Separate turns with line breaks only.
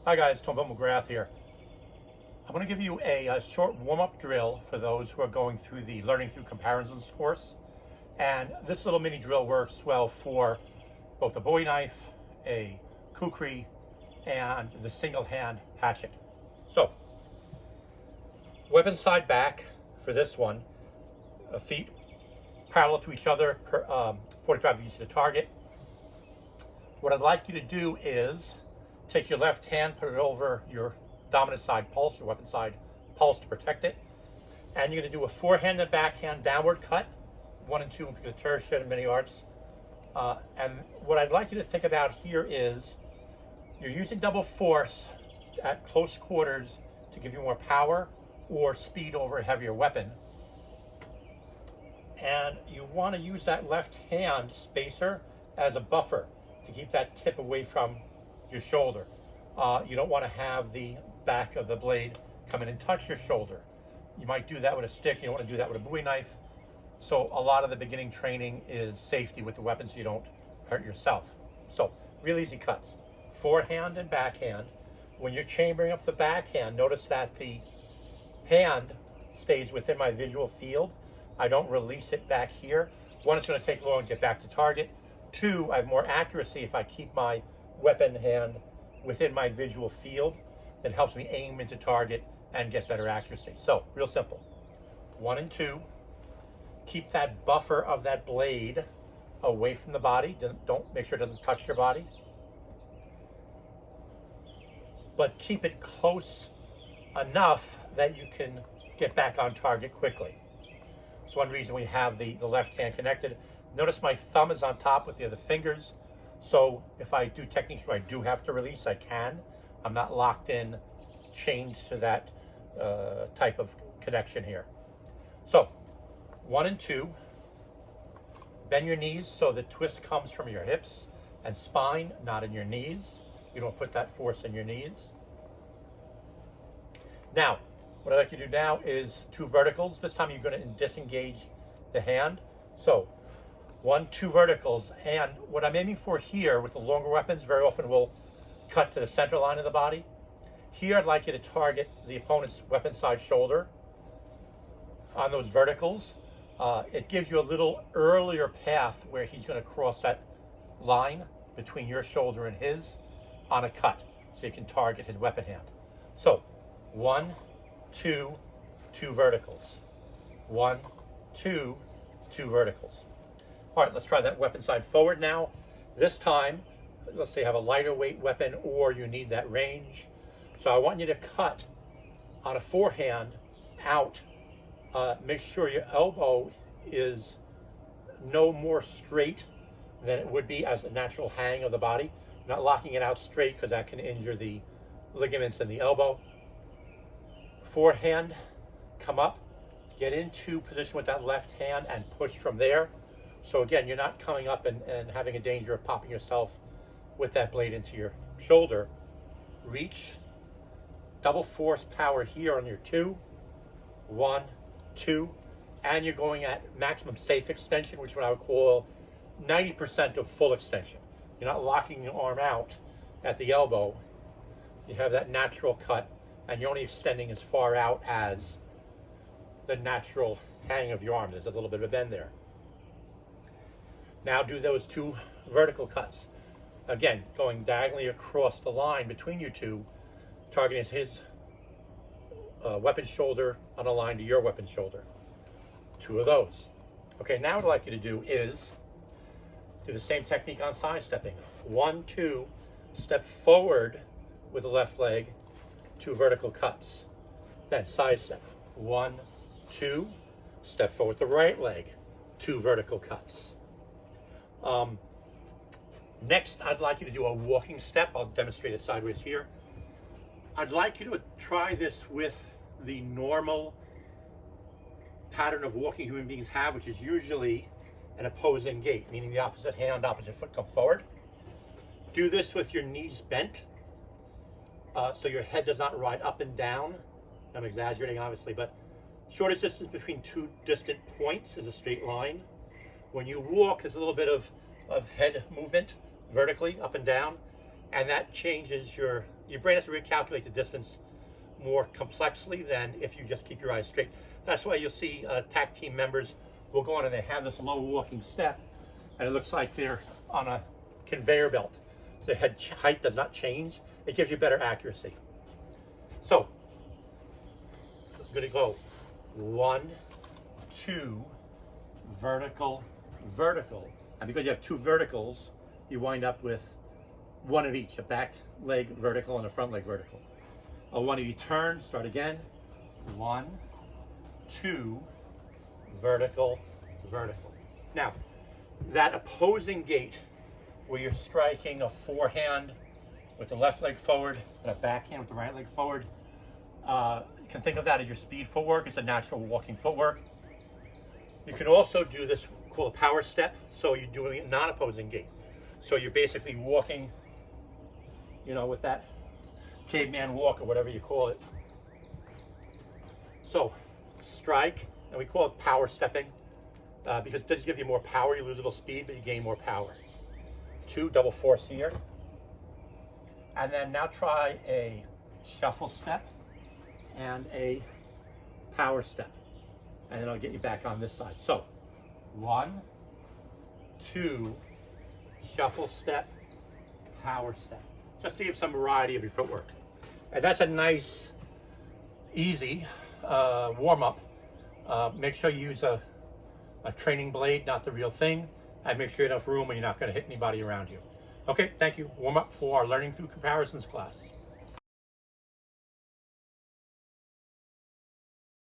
Hi guys, Tom McGrath here. I'm going to give you a short warm-up drill for those who are going through the Learning Through Comparisons course. And this little mini drill works well for both a Bowie knife, a Kukri, and the single hand hatchet. So, weapon side back for this one, feet parallel to each other, 45 degrees to the target. What I'd like you to do is take your left hand, put it over your dominant side pulse, your weapon side pulse to protect it. And you're going to do a forehand and backhand downward cut, 1 and 2 in the tertiary and many arts. And what I'd like you to think about here is you're using double force at close quarters to give you more power or speed over a heavier weapon. And you want to use that left hand spacer as a buffer to keep that tip away from your shoulder. You don't want to have the back of the blade come in and touch your shoulder. You might do that with a stick. You don't want to do that with a Bowie knife. So a lot of the beginning training is safety with the weapon so you don't hurt yourself. So real easy cuts. Forehand and backhand. When you're chambering up the backhand, notice that the hand stays within my visual field. I don't release it back here. One, it's going to take long to get back to target. Two, I have more accuracy if I keep my weapon hand within my visual field. That helps me aim into target and get better accuracy. So, real simple. 1 and 2. Keep that buffer of that blade away from the body. Don't make sure it doesn't touch your body. But keep it close enough that you can get back on target quickly. It's one reason we have the left hand connected. Notice my thumb is on top with the other fingers. So if I do techniques where I do have to release, I can. I'm not locked in, chained to that type of connection here. So 1 and 2, bend your knees so the twist comes from your hips and spine, not in your knees. You don't put that force in your knees. Now, what I'd like you to do now is 2 verticals. This time you're going to disengage the hand. So 1, 2 verticals. And what I'm aiming for here with the longer weapons very often will cut to the center line of the body. Here I'd like you to target the opponent's weapon side shoulder on those verticals. It gives you a little earlier path where he's going to cross that line between your shoulder and his on a cut, so you can target his weapon hand. So 1, 2, 2 verticals. 1, 2, 2 verticals. All right, let's try that weapon side forward now. This time, let's say you have a lighter weight weapon or you need that range. So I want you to cut on a forehand out. Make sure your elbow is no more straight than it would be as a natural hang of the body. Not locking it out straight because that can injure the ligaments in the elbow. Forehand, come up, get into position with that left hand and push from there. So again, you're not coming up and having a danger of popping yourself with that blade into your shoulder. Reach, double force power here on your 2, 1, 2, and you're going at maximum safe extension, which is what I would call 90% of full extension. You're not locking your arm out at the elbow. You have that natural cut, and you're only extending as far out as the natural hang of your arm. There's a little bit of a bend there. Now do those 2 vertical cuts. Again, going diagonally across the line between you 2, targeting his weapon shoulder on a line to your weapon shoulder. 2 of those. Okay, now what I'd like you to do is do the same technique on sidestepping. 1, 2, step forward with the left leg, 2 vertical cuts. Then sidestep. 1, 2, step forward with the right leg, 2 vertical cuts. Next, I'd like you to do a walking step. I'll demonstrate it sideways here. I'd like you to try this with the normal pattern of walking human beings have, which is usually an opposing gait, meaning the opposite hand, opposite foot come forward. Do this with your knees bent, so your head does not ride up and down. I'm exaggerating, obviously, but shortest distance between 2 distant points is a straight line. When you walk, there's a little bit of head movement vertically up and down. and that changes your brain has to recalculate the distance more complexly than if you just keep your eyes straight. That's why you'll see TAC team members will go on and they have this low walking step, and it looks like they're on a conveyor belt. So the head height does not change. It gives you better accuracy. So I'm going to go 1, 2, vertical, vertical. And because you have 2 verticals, you wind up with 1 of each, a back leg vertical and a front leg vertical. A 1 of each turn, start again. 1, 2, vertical, vertical. Now, that opposing gait where you're striking a forehand with the left leg forward and a backhand with the right leg forward, you can think of that as your speed footwork. It's a natural walking footwork. You can also do this called a power step, so you're doing a non-opposing gait. So you're basically walking, you know, with that caveman walk or whatever you call it. So strike, and we call it power stepping because it does give you more power. You lose a little speed, but you gain more power. 2, double force here. And then now try a shuffle step and a power step. And then I'll get you back on this side. So 1, 2, shuffle step, power step. Just to give some variety of your footwork. And that's a nice, easy warm-up. Make sure you use a training blade, not the real thing. And make sure you have enough room and you're not going to hit anybody around you. Okay, thank you. Warm up for our Learning Through Comparisons class.